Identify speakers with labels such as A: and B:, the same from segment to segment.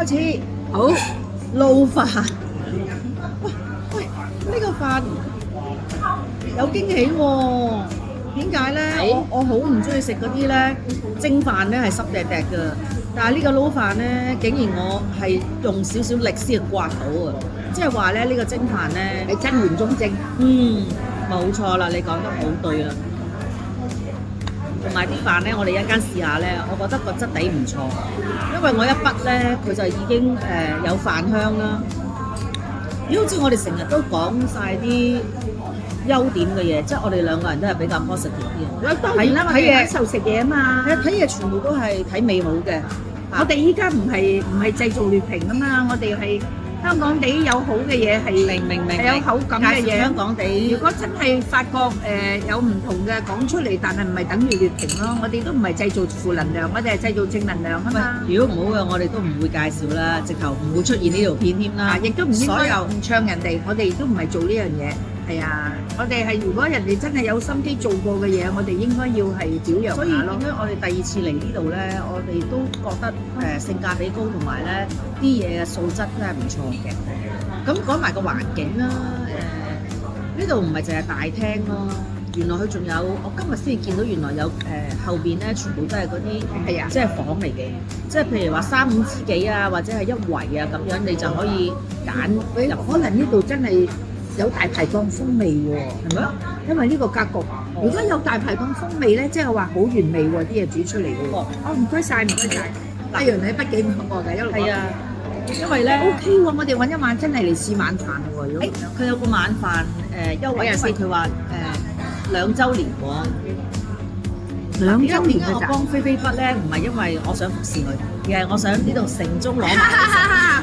A: 開始。
B: 好，
A: 撈飯。喂，呢個飯有驚喜喎。點解咧？我好唔中意食嗰啲咧蒸飯咧係濕滴滴㗎，但係呢個撈飯咧，竟然我係用少少力先刮到啊！即係話咧，呢個蒸飯咧
B: 係真原中蒸。
A: 冇錯啦，你講得好對啦。同埋啲飯咧，我哋一間試下咧，我覺得個質地唔錯，因為我一筆咧佢就已經有飯香啦。咦，好似我哋成日都講晒啲優點嘅嘢，即係我哋兩個人都係比較 positive 啲。
B: 當然啦，我哋享受食嘢啊嘛。
A: 睇嘢全部都係睇美好嘅。
B: 我哋依家唔係製造劣評啊嘛，我哋係香港地有好嘅嘢係係有口感嘅嘢。
A: 香港地，
B: 如果真係發覺有唔同嘅講出嚟，但係唔係等於劣評咯。我哋都唔係製造負能量，我哋係製造正能量啊嘛。
A: 如果唔好嘅，我哋都唔會介紹啦，直頭唔會出現呢條片添啦。
B: 亦都唔應該唔唱人哋，我哋都唔係做呢樣嘢。係啊，我哋係如果人哋真係有心機做過嘅嘢，我哋應該要係表揚下咯。
A: 所以點解我哋第二次嚟呢度咧，我哋都覺得性價比高，同埋咧啲嘢嘅素質真係唔錯嘅。咁講埋個環境啦，呢度唔係淨係大廳咯，原來佢仲有，我今日先見到原來有後邊咧全部都係嗰啲即係房嚟嘅，即係譬如話3、5知己啊，或者係一圍啊咁樣，你就可以揀入。
B: 可能呢度真係有大排檔風味喎，係咪？因為呢個格局，如果有大排檔風味咧，即係話好完美喎，啲嘢煮出嚟喎。唔該晒，唔該晒。阿楊你筆記唔錯㗎，一路講。
A: 係啊，因為咧
B: OK 喎，我哋揾一晚真係嚟試晚飯喎。如果
A: 佢有個晚飯優惠，因為佢話2週年喎。
B: 2週年
A: 我幫菲菲筆咧，唔係因為我想服侍佢，而係我想呢度城中攞埋。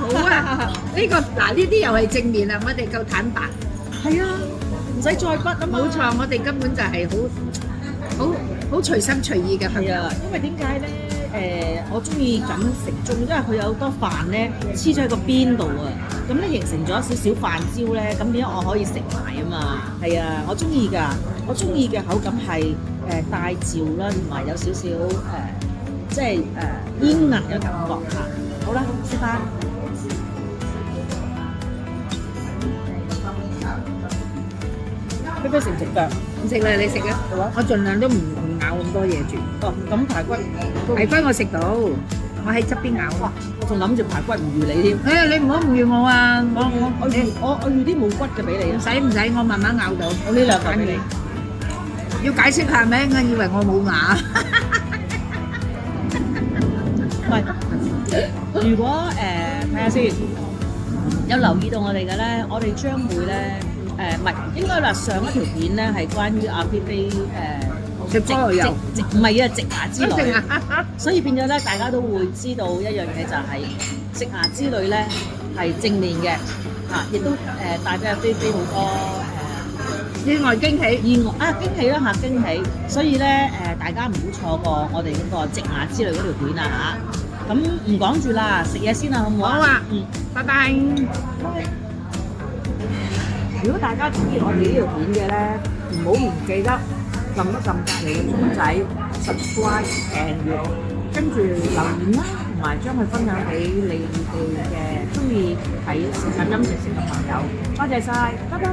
B: 好啊，呢個嗱呢啲又係正面啦，我哋夠坦白。
A: 係啊，唔使再筆啊嘛。
B: 冇錯，我哋根本就係好隨心隨意嘅。
A: 係啊，因為點解咧？我中意咁城中，因為佢有好多飯咧黐咗喺個邊度啊，咁咧形成咗少少飯焦咧，咁點解我可以食埋啊嘛？係啊，我中意㗎，我中意嘅口感係帶嚼啦，同埋有少少即係煙韌嘅感覺嚇。好啦，食飯。菲菲食唔食㗎？
B: 唔食啦，你食啊！我盡量都唔咬咁多嘢住。
A: 哦，咁排骨
B: 我食到，我喺側邊咬。
A: 哇！我仲諗住排骨唔預你添。
B: 你唔好唔預我啊！
A: 我預啲冇骨嘅俾你。
B: 唔使，我慢慢咬到。
A: 我呢兩嚿俾你。
B: 要解釋下咩？我以為我冇牙。
A: 唔係，如果睇下先，有留意到我哋嘅咧，我哋將會咧唔係應該話上一條片咧係關於阿菲菲
B: 食菠蘿油，
A: 唔係啊，植牙之旅，所以變咗咧，大家都會知道一樣嘢就係植牙之旅咧係正面嘅嚇，亦都帶俾阿菲菲好多
B: 意外驚喜，
A: 驚喜啦嚇，驚喜，所以咧大家唔好錯過我哋嗰個植牙之旅嗰條片啊嚇，咁唔講住啦，食嘢先啦，好唔好啊？
B: 好啊，拜拜。
A: 如果大家中意我哋呢條片嘅咧，唔好唔記得撳一撳隔離嘅鐘仔 subscribe 訂閱，跟住留言啦，同埋將佢分享俾你哋嘅中意睇視頻飲食嘅朋友。多謝晒，拜拜。